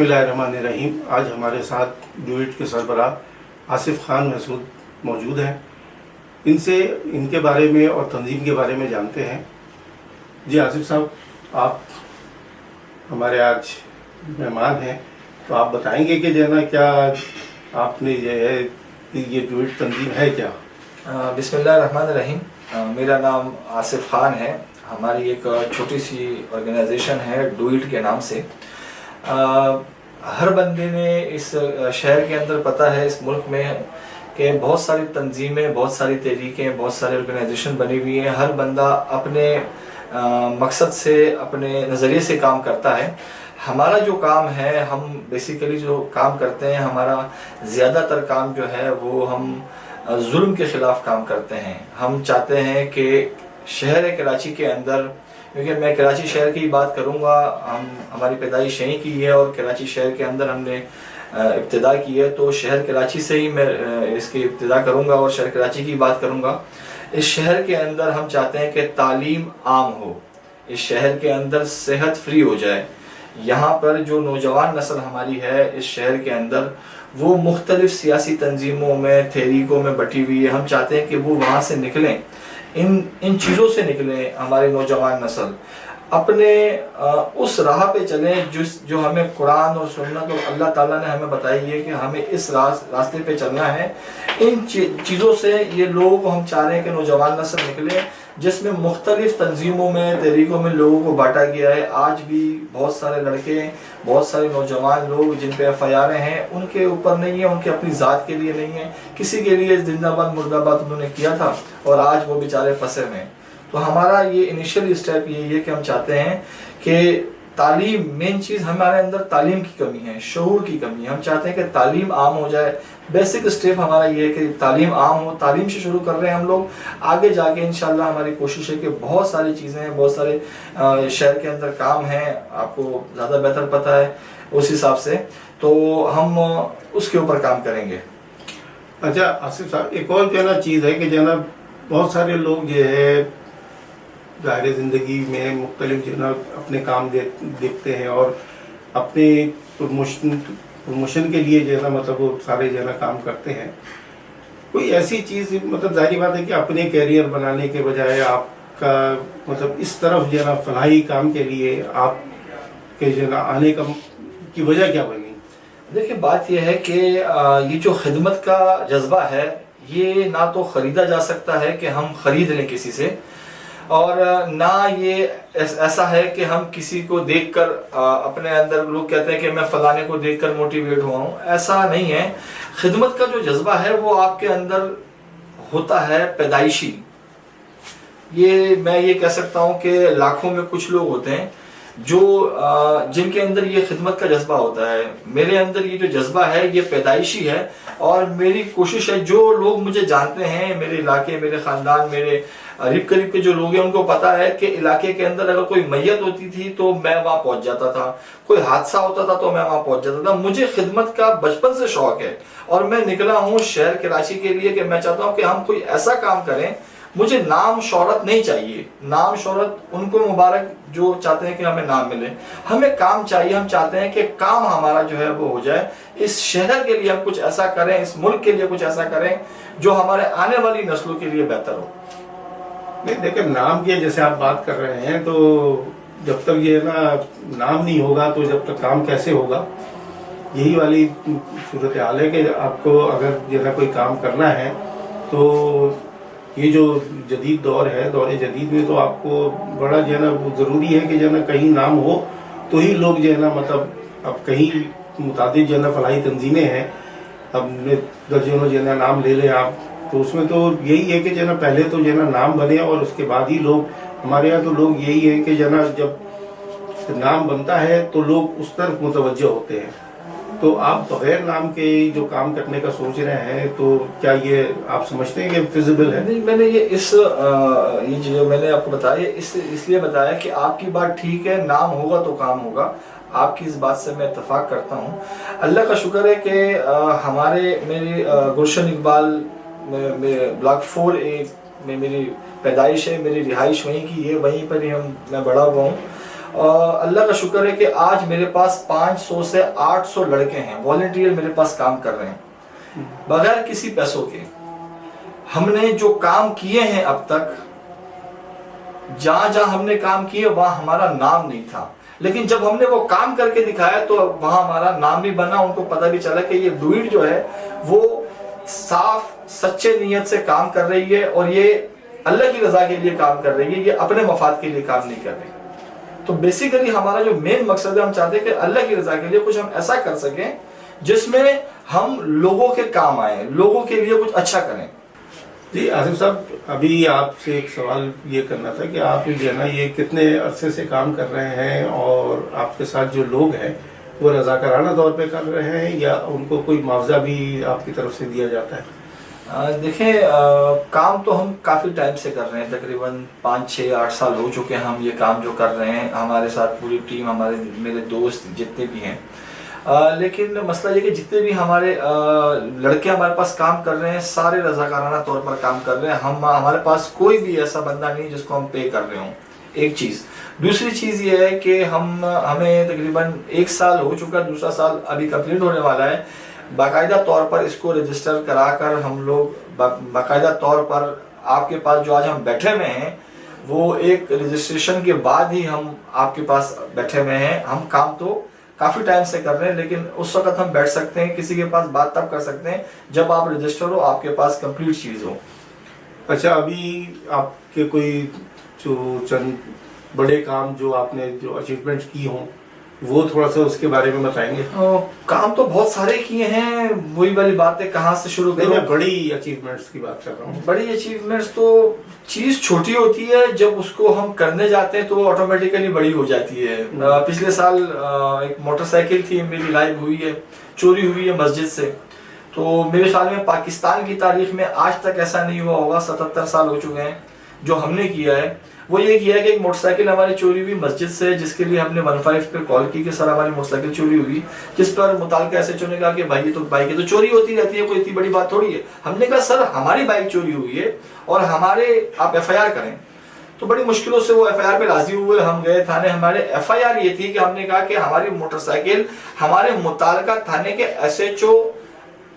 बिस्मिल्लाहिर्रहमानिर्रहीम। आज हमारे साथ डुइट के सरबराह आसिफ खान महसूद मौजूद हैं। इनसे इनके बारे में और तंजीम के बारे में जानते हैं। जी आसिफ साहब, आप हमारे आज मेहमान हैं, तो आप बताएंगे कि जो है ना क्या आपने जो है ये डुइट तंजीम है क्या? बिस्मिल्लाहिर्रहमानिर्रहीम। मेरा नाम आसिफ खान है। हमारी एक छोटी सी ऑर्गेनाइजेशन है डुइट के नाम से। हर बंदे ने इस शहर के अंदर पता है, इस मुल्क में, कि बहुत सारी तंजीमें, बहुत सारी तहरीकें, बहुत सारी ऑर्गेनाइजेशन बनी हुई हैं। हर बंदा अपने मकसद से, अपने नज़रिए से काम करता है। हमारा जो काम है, हम बेसिकली जो काम करते हैं, हमारा ज़्यादातर काम जो है वो हम जुल्म के ख़िलाफ़ काम करते हैं। हम चाहते हैं कि शहर कराची के अंदर, क्योंकि मैं कराची शहर की बात करूंगा, हमारी पैदाइश यहीं की है और कराची शहर के अंदर हमने इब्तिदा की है, तो शहर कराची से ही मैं इसकी इब्तिदा करूंगा और शहर कराची की बात करूंगा। इस शहर के अंदर हम चाहते हैं कि तालीम आम हो, इस शहर के अंदर सेहत फ्री हो जाए। यहाँ पर जो नौजवान नस्ल हमारी है इस शहर के अंदर, वो मुख्तलिफ सियासी तंजीमों में, तहरीकों में बटी हुई है। हम चाहते हैं कि वो वहाँ से निकलें, इन चीज़ों से निकलें। हमारे नौजवान नस्ल अपने उस राह पे चलें जो हमें कुरान और सुन्नत और अल्लाह ताला ने हमें बताई है कि हमें इस रास्ते पे चलना है। इन चीज़ों से ये लोग, हम चाह रहे हैं कि नौजवान नस्ल निकले, जिसमें मुख्तलिफ तंजीमों में, तहरीकों में लोगों को बांटा गया है। आज भी बहुत सारे लड़के, बहुत सारे नौजवान लोग जिन पे एफआईआर हैं, उनके ऊपर नहीं है, उनके अपनी ज़ात के लिए नहीं है, किसी के लिए जिंदाबाद मुर्दाबाद उन्होंने किया था और आज वो बेचारे फंसे में। तो हमारा ये इनिशियल स्टेप यही है कि हम चाहते हैं कि तालीम, मेन चीज़ हमारे अंदर तालीम की कमी है, शऊर की कमी है। हम चाहते हैं कि तालीम आम हो जाए। बेसिक स्टेप हमारा ये है कि तालीम आम हो। तालीम से शुरू कर रहे हैं हम लोग, आगे जाके इंशाल्लाह हमारी कोशिश है कि बहुत सारी चीज़ें हैं, बहुत सारे शहर के अंदर काम हैं, आपको ज़्यादा बेहतर पता है उस हिसाब से, तो हम उसके ऊपर काम करेंगे। अच्छा आसिफ साहब, एक और जो है ना चीज़ है कि जो है ना बहुत सारे लोग जो है ज़ाहिर ज़िंदगी में मुख्तलिफ जो है ना अपने काम देखते हैं और अपने प्रमोशन के लिए जो है ना मतलब वो सारे जो है ना काम करते हैं। कोई ऐसी चीज़, मतलब जाहिर बात है कि अपने कैरियर बनाने के बजाय आपका मतलब इस तरफ जो है ना फलाही काम के लिए आप के जो है ना आने की वजह क्या बनी? देखिए, बात यह है कि ये जो खिदमत का जज्बा है, ये ना तो ख़रीदा जा सकता है कि हम ख़रीद लें किसी से, और ना ये ऐसा है कि हम किसी को देखकर अपने अंदर, लोग कहते हैं कि मैं फलाने को देखकर मोटिवेट हुआ हूँ, ऐसा नहीं है। खिदमत का जो जज्बा है वो आपके अंदर होता है पैदाइशी। ये मैं ये कह सकता हूँ कि लाखों में कुछ लोग होते हैं जो जिनके अंदर ये खिदमत का जज्बा होता है। मेरे अंदर ये जो जज्बा है ये पैदाइशी है, और मेरी कोशिश है, जो लोग मुझे जानते हैं, मेरे इलाके, मेरे ख़ानदान, मेरे करीब करीब के जो लोग हैं, उनको पता है कि इलाके के अंदर अगर कोई मैयत होती थी तो मैं वहाँ पहुँच जाता था, कोई हादसा होता था तो मैं वहाँ पहुँच जाता था। मुझे खिदमत का बचपन से शौक है और मैं निकला हूँ शहर कराची के लिए कि मैं चाहता हूँ कि हम कोई ऐसा काम करें। मुझे नाम शोहरत नहीं चाहिए, नाम शोहरत उनको मुबारक जो चाहते हैं कि हमें नाम मिले, हमें काम चाहिए। हम चाहते हैं कि काम हमारा जो है वो हो जाए। इस शहर के लिए हम कुछ ऐसा करें, इस मुल्क के लिए कुछ ऐसा करें जो हमारे आने वाली नस्लों के लिए बेहतर हो। नहीं, देखिए, नाम की जैसे आप बात कर रहे हैं, तो जब तक ये ना नाम नहीं होगा तो जब तक काम कैसे होगा? यही वाली सूरत हाल है कि आपको अगर जो है कोई काम करना है तो ये जो जदीद दौर है, दौर जदीद में तो आपको बड़ा जो है ना ज़रूरी है कि जो है ना कहीं नाम हो तो ही लोग जो है ना मतलब, अब कहीं मुतादिद जो है ना फलाही तंजीमें हैं, अब दर्जनों जो है ना नाम ले लें आप, तो उसमें तो यही है कि जो है ना पहले तो जो है ना नाम बने और उसके बाद ही लोग, हमारे यहाँ तो लोग यही है कि जो है ना जब नाम बनता है तो लोग उस तरफ मुतवज्जह होते हैं। तो आप बगैर नाम के जो काम करने का सोच रहे हैं, तो क्या ये आप समझते हैं कि फिजिबल है? नहीं, मैंने ये जो मैंने आपको बताया इसलिए बताया कि आपकी बात ठीक है, नाम होगा तो काम होगा। आपकी इस बात से मैं इत्तेफाक करता हूँ। अल्लाह का शुक्र है कि मेरी गुलशन इकबाल में ब्लॉक 4A में मेरी पैदाइश है, मेरी रिहाइश वहीं की है, वहीं पर ही मैं बड़ा हुआ हूँ। اللہ کا شکر ہے کہ آج میرے پاس 500 سے 800 لڑکے ہیں والنٹیئر میرے پاس کام کر رہے ہیں بغیر کسی پیسوں کے. ہم نے جو کام کیے ہیں اب تک، جہاں جہاں ہم نے کام کیے وہاں ہمارا نام نہیں تھا، لیکن جب ہم نے وہ کام کر کے دکھایا تو وہاں ہمارا نام بھی بنا. ان کو پتہ بھی چلا کہ یہ ڈوئٹ جو ہے وہ صاف سچے نیت سے کام کر رہی ہے اور یہ اللہ کی رضا کے لیے کام کر رہی ہے، یہ اپنے مفاد کے لیے کام نہیں کر رہی. تو بیسیکلی ہمارا جو مین مقصد ہے، ہم چاہتے ہیں کہ اللہ کی رضا کے لیے کچھ ہم ایسا کر سکیں جس میں ہم لوگوں کے کام آئیں، لوگوں کے لیے کچھ اچھا کریں. جی آصف صاحب، ابھی آپ سے ایک سوال یہ کرنا تھا کہ آپ جو ہے نا یہ کتنے عرصے سے کام کر رہے ہیں، اور آپ کے ساتھ جو لوگ ہیں وہ رضاکارانہ طور پہ کر رہے ہیں یا ان کو کوئی معاوضہ بھی آپ کی طرف سے دیا جاتا ہے؟ دیکھیں، کام تو ہم کافی ٹائم سے کر رہے ہیں، تقریباً 5-6-8 سال ہو چکے ہیں ہم یہ کام جو کر رہے ہیں. ہمارے ساتھ پوری ٹیم، میرے دوست جتنے بھی ہیں. لیکن مسئلہ یہ کہ جتنے بھی ہمارے لڑکے ہمارے پاس کام کر رہے ہیں سارے رضاکارانہ طور پر کام کر رہے ہیں. ہمارے پاس کوئی بھی ایسا بندہ نہیں جس کو ہم پے کر رہے ہوں. ایک چیز. دوسری چیز یہ ہے کہ ہمیں تقریباً 1 سال ہو چکا، دوسرا سال ابھی کمپلیٹ ہونے والا ہے. باقاعدہ طور پر اس کو رجسٹر کرا کر ہم لوگ باقاعدہ طور پر آپ کے پاس جو آج ہم بیٹھے ہوئے ہیں وہ ایک رجسٹریشن کے بعد ہی ہم آپ کے پاس بیٹھے ہوئے ہیں. ہم کام تو کافی ٹائم سے کر رہے ہیں، لیکن اس وقت ہم بیٹھ سکتے ہیں، کسی کے پاس بات تب کر سکتے ہیں جب آپ رجسٹر ہو، آپ کے پاس کمپلیٹ چیز ہو. اچھا، ابھی آپ کے کوئی جو چند بڑے کام جو آپ نے جو اچیومنٹ کی ہوں وہ تھوڑا سا اس کے بارے میں بتائیں گے؟ کام تو بہت سارے کیے ہیں، وہی والی بات ہے کہاں سے شروع کریں. میں بڑی اچیومنٹس کی بات کر رہا ہوں. بڑی اچیومنٹس تو چیز چھوٹی ہوتی ہے، جب اس کو ہم کرنے جاتے ہیں تو وہ آٹومیٹیکلی بڑی ہو جاتی ہے. پچھلے سال ایک موٹر سائیکل تھی میری غائب ہوئی ہے، چوری ہوئی ہے مسجد سے. تو میرے خیال میں پاکستان کی تاریخ میں آج تک ایسا نہیں ہوا ہوگا، 77 سال ہو چکے ہیں. جو ہم نے کیا ہے وہ یہ کیا ہے کہ ایک موٹر سائیکل ہماری چوری ہوئی مسجد سے، جس کے لیے ہم نے 15 پہ کال کی کہ سر ہماری موٹر سائیکل چوری ہوئی، جس پر متعلقہ ایس ایچ او نے کہا کہ بھائی یہ تو بائکیں تو چوری ہوتی رہتی ہے، کوئی اتنی بڑی بات تھوڑی ہے. ہم نے کہا سر ہماری بائک چوری ہوئی ہے اور ہمارے آپ ایف آئی آر کریں. تو بڑی مشکلوں سے وہ ایف آئی آر پہ راضی ہوئے. ہم گئے تھانے، ہمارے ایف آئی آر یہ تھی کہ ہم نے کہا کہ ہماری موٹر سائیکل ہمارے متعلقہ تھانے کے ایس ایچ او،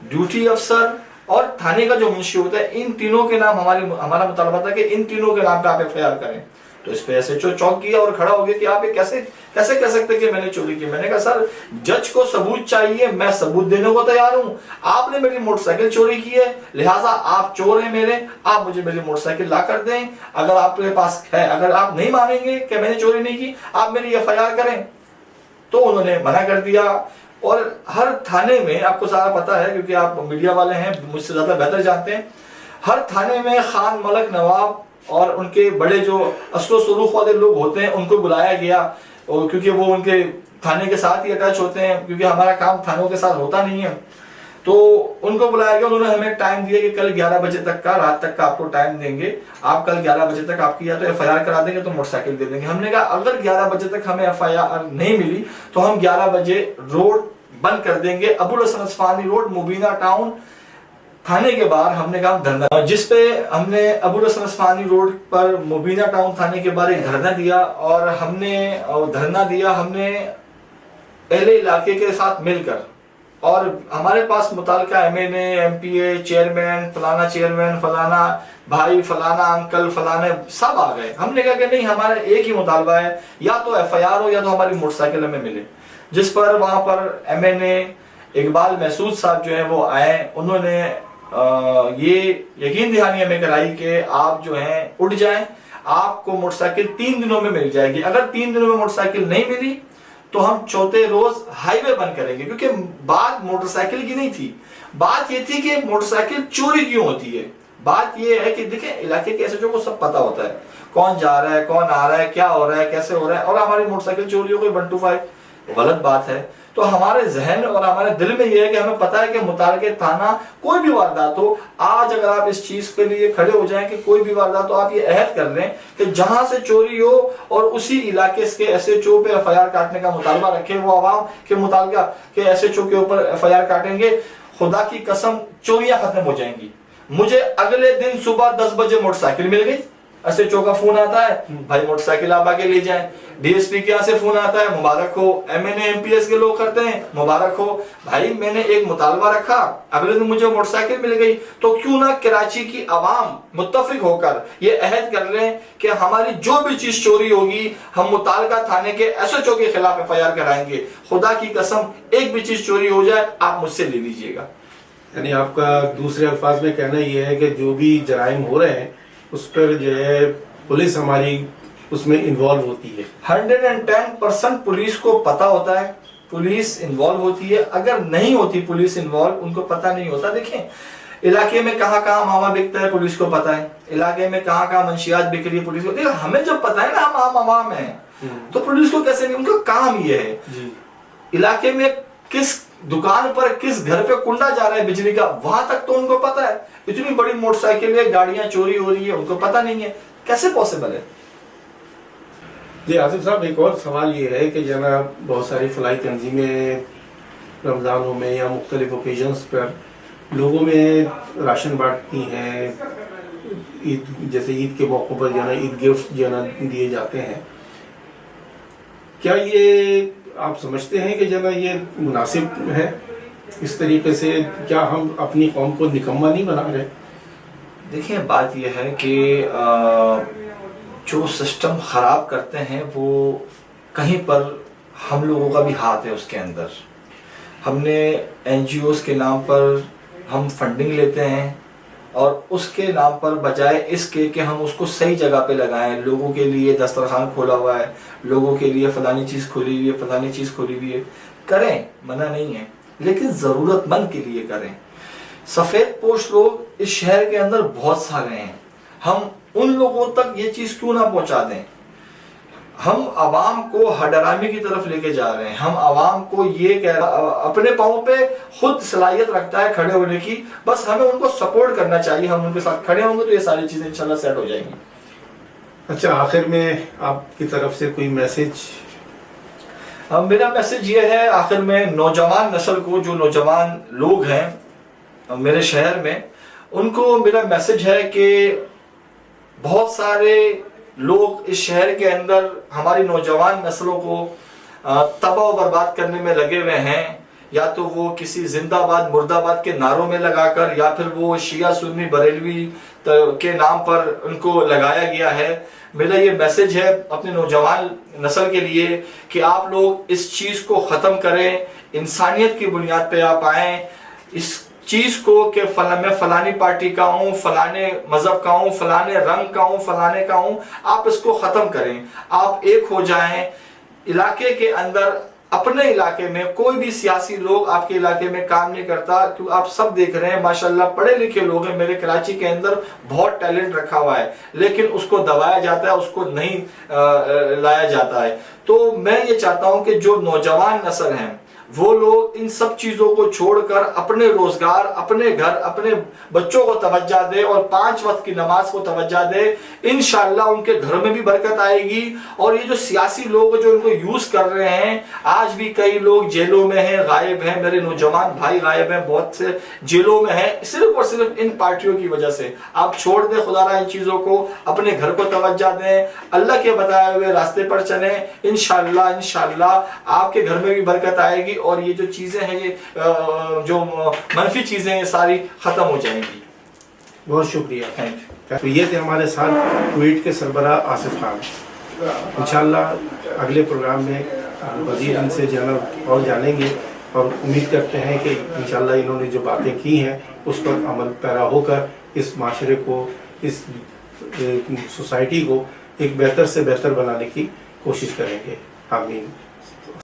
ڈیوٹی افسر اور تھانے کا جو منشی ہوتا ہے، ان تینوں کے نام ہمارا مطالبہ تھا کہ ان تینوں کے نام پہ آپ ایف آئی آر کریں. تو اس پہ ایس ایچ او چوک کیا اور کھڑا ہو گیا کہ آپ یہ کیسے کہہ سکتے کہ میں نے چوری کی. میں نے کہا سر جج کو ثبوت چاہیے، میں ثبوت دینے کو تیار ہوں. آپ نے میری موٹر سائیکل چوری کی ہے، لہٰذا آپ چور ہیں میرے، آپ مجھے میری موٹر سائیکل لا کر دیں. اگر آپ کے پاس ہے، اگر آپ نہیں مانیں گے کہ میں نے چوری نہیں کی، آپ میری ایف آئی آر کریں. تو انہوں نے منع کر دیا. اور ہر تھانے میں آپ کو سارا پتا ہے کیونکہ آپ میڈیا والے ہیں، مجھ سے زیادہ بہتر جانتے ہیں، ہر تھانے میں خان ملک نواب اور ان کے بڑے جو اصل و سروخ والے لوگ ہوتے ہیں ان کو بلایا گیا، اور کیونکہ وہ ان کے تھانے کے ساتھ ہی اٹیچ ہوتے ہیں، کیونکہ ہمارا کام تھانوں کے ساتھ ہوتا نہیں ہے. تو ان کو بلایا گیا. انہوں نے ہمیں ٹائم دیا کہ کل 11 بجے تک کا، رات تک کا آپ کو ٹائم دیں گے. آپ کل 11 بجے تک آپ کی یا تو ایف آئی آر کرا دیں گے تو موٹر سائیکل دے دیں گے. ہم نے کہا اگر 11 بجے تک ہمیں ایف آئی آر نہیں ملی تو ہم 11 بجے روڈ بند کر دیں گے. ابوالحسن اصفہانی روڈ، مبینہ ٹاؤن تھانے کے باہر ہم نے کہا دھرنا، جس پہ ہم نے ابوالحسن اصفہانی روڈ پر مبینہ ٹاؤن تھانے کے باہر ایک دھرنا دیا. اور ہم نے اہل علاقے کے ساتھ مل کر، اور ہمارے پاس متعلقہ ایم این اے، ایم پی اے، چیئرمین، فلانا بھائی، فلانا انکل، فلانے سب آ گئے. ہم نے کہا کہ نہیں، ہمارا ایک ہی مطالبہ ہے، یا تو ایف آئی آر ہو یا تو ہماری موٹر سائیکل ہمیں ملے. جس پر وہاں پر ایم این اے اقبال محسود صاحب جو ہیں وہ آئے. انہوں نے یہ یقین دہانی ہمیں کرائی کہ آپ جو ہیں اٹھ جائیں، آپ کو موٹر سائیکل 3 دنوں میں مل جائے گی. اگر 3 دنوں میں موٹر سائیکل نہیں ملی تو ہم چوتھے روز ہائی وے بند کریں گے. کیونکہ بات موٹر سائیکل کی نہیں تھی، بات یہ تھی کہ موٹر سائیکل چوری کیوں ہوتی ہے. بات یہ ہے کہ دیکھیں علاقے کے ایس ایچ او کو سب پتا ہوتا ہے کون جا رہا ہے، کون آ رہا ہے، کیا ہو رہا ہے، کیسے ہو رہا ہے. اور ہماری موٹر سائیکل چوری ہو گئی 1 to 5، غلط بات ہے. تو ہمارے ذہن اور ہمارے دل میں یہ ہے کہ ہمیں پتا ہے کہ متعلقہ تھانہ کوئی بھی واردات ہو، آج اگر آپ اس چیز کے لیے کھڑے ہو جائیں کہ کوئی بھی واردات ہو، آپ یہ عہد کر لیں کہ جہاں سے چوری ہو اور اسی علاقے کے ایس ایچ او پہ ایف آئی آر کاٹنے کا مطالبہ رکھیں. وہ عوام کے متعلقہ کے ایس ایچ او کے اوپر ایف آئی آر کاٹیں گے، خدا کی قسم چوریاں ختم ہو جائیں گی. مجھے اگلے دن صبح 10 بجے موٹر سائیکل مل گئی. SHO का फोन आता है, भाई मोटरसाइकिल आप आके ले जाएं। DSP के यहाँ से फोन आता है, मुबारक हो। MNA MPS के लोग करते हैं, मुबारक हो भाई, मैंने एक मुतालबा रखा, अगले दिन मुझे मोटरसाइकिल मिल गई। तो क्यों ना कराची की आवाम मुत्तफिक होकर ये अहद कर लें कि हमारी जो भी चीज चोरी होगी हम मुतालका थाने के SHO के खिलाफ FIR कराएंगे। खुदा की कसम एक भी चीज चोरी हो जाए आप मुझसे ले लीजिएगा। यानी आपका दूसरे अल्फाज में कहना ये है कि जो भी जराइम हो रहे हैं उस पर जो है पुलिस हमारी उसमें इन्वॉल्व होती है। 110% पुलिस को पता होता है, पुलिस इन्वॉल्व होती है। अगर नहीं होती पुलिस इन्वॉल्व, उनको पता नहीं होता। देखें इलाके में कहाँ कहाँ मावा बिकता है पुलिस को पता है, इलाके में कहाँ कहाँ मंशियात बिक रही है पुलिस को। देखो हमें जब पता है ना हम आम आवाम है, तो पुलिस को कैसे नहीं, उनका काम ये है इलाके में किस दुकान पर किस घर पे कुंडा जा रहा है बिजली का, वहां तक तो उनको पता है। इतनी बड़ी मोटरसाइकिलें गाड़ियां चोरी हो रही है उनको पता नहीं है, कैसे पॉसिबल है? जी आसिफ साहब, एक और सवाल ये है कि जनाब बहुत सारी फलाई तंजीमें रमज़ानों में या मुख्तलिफ ओकेजन्स पर लोगों में राशन बांटती हैं, ईद जैसे ईद के मौक़ों पर जो है ईद गिफ्ट जो है दिए जाते हैं। क्या ये आप समझते हैं कि जो है ये मुनासिब है? इस तरीके से क्या हम अपनी कौम को निकम्मा नहीं बना रहे? देखिए बात यह है कि जो सिस्टम ख़राब करते हैं वो कहीं पर हम लोगों का भी हाथ है उसके अंदर। हमने NGOs के नाम पर हम फंडिंग लेते हैं और उसके नाम पर बजाय इसके कि हम उसको सही जगह पे लगाएं, लोगों के लिए दस्तरखान खोला हुआ है, लोगों के लिए फलानी चीज़ खोली हुई है, फलानी चीज़ खोली हुई है, करें, मना नहीं है, लेकिन ज़रूरतमंद के लिए करें। सफ़ेद पोश लोग इस शहर के अंदर बहुत सारे हैं, हम उन लोगों तक ये चीज़ क्यों ना पहुंचा दें? हम आवाम को हडरामी की तरफ लेके जा रहे हैं। हम आवाम को ये कह अपने पाँव पे खुद सलाहियत रखता है खड़े होने की, बस हमें उनको सपोर्ट करना चाहिए। हम उनके साथ खड़े होंगे तो ये सारी चीज़ें इंशाल्लाह सेट हो जाएंगी। अच्छा, आखिर में आपकी तरफ से कोई मैसेज? मेरा मैसेज ये है आखिर में नौजवान नस्ल को, जो नौजवान लोग हैं मेरे शहर में, उनको मेरा मैसेज है कि बहुत सारे लोग इस शहर के अंदर हमारी नौजवान नस्लों को तबाह बर्बाद करने में लगे हुए हैं। या तो वो किसी जिंदाबाद मुर्दाबाद के नारों में लगाकर, या फिर वो शिया सुन्नी बरेलवी के नाम पर उनको लगाया गया है। मेरा ये मैसेज है अपने नौजवान नस्ल के लिए कि आप लोग इस चीज़ को ख़त्म करें, इंसानियत की बुनियाद पे आप आएँ। इस चीज को कि मैं फलानी पार्टी का हूँ, फलाने मजहब का हूँ, फलाने रंग का हूँ, फलाने का हूँ, आप इसको खत्म करें। आप एक हो जाएं। इलाके के अंदर अपने इलाके में कोई भी सियासी लोग आपके इलाके में काम नहीं करता, क्योंकि आप सब देख रहे हैं माशाल्लाह पढ़े लिखे लोग हैं मेरे कराची के अंदर, बहुत टैलेंट रखा हुआ है, लेकिन उसको दबाया जाता है, उसको नहीं लाया जाता है। तो मैं ये चाहता हूँ कि जो नौजवान नस्ल हैं वो लोग इन सब चीजों को छोड़कर अपने रोजगार, अपने घर, अपने बच्चों को तवज्जो दे और 5 वक्त की नमाज को तवज्जो दे। इंशाअल्लाह उनके घरों में भी बरकत आएगी। और ये जो सियासी लोग जो इनको यूज कर रहे हैं, आज भी कई लोग जेलों में हैं, गायब हैं, मेरे नौजवान भाई गायब हैं, बहुत से जेलों में हैं, सिर्फ और सिर्फ इन पार्टियों की वजह से। आप छोड़ दें खुदारा इन चीजों को, अपने घर को तवज्जो दें, अल्लाह के बताए हुए रास्ते पर चलें। इंशाअल्लाह आपके घर में भी बरकत आएगी और ये जो चीजें हैं, ये जो मनफी चीजें हैं, सारी खत्म हो जाएंगी। बहुत शुक्रिया। Thank you. तो ये थे हमारे साथ ट्वीट के सरबराह आसिफ खान। इंशाल्लाह अगले प्रोग्राम में मज़ीद इनसे और जानेंगे और उम्मीद करते हैं कि इंशाल्लाह इन्होंने जो बातें की हैं उस पर अमल पैरा होकर इस माशरे को, इस सोसाइटी को एक बेहतर से बेहतर बनाने की कोशिश करेंगे। आमीन।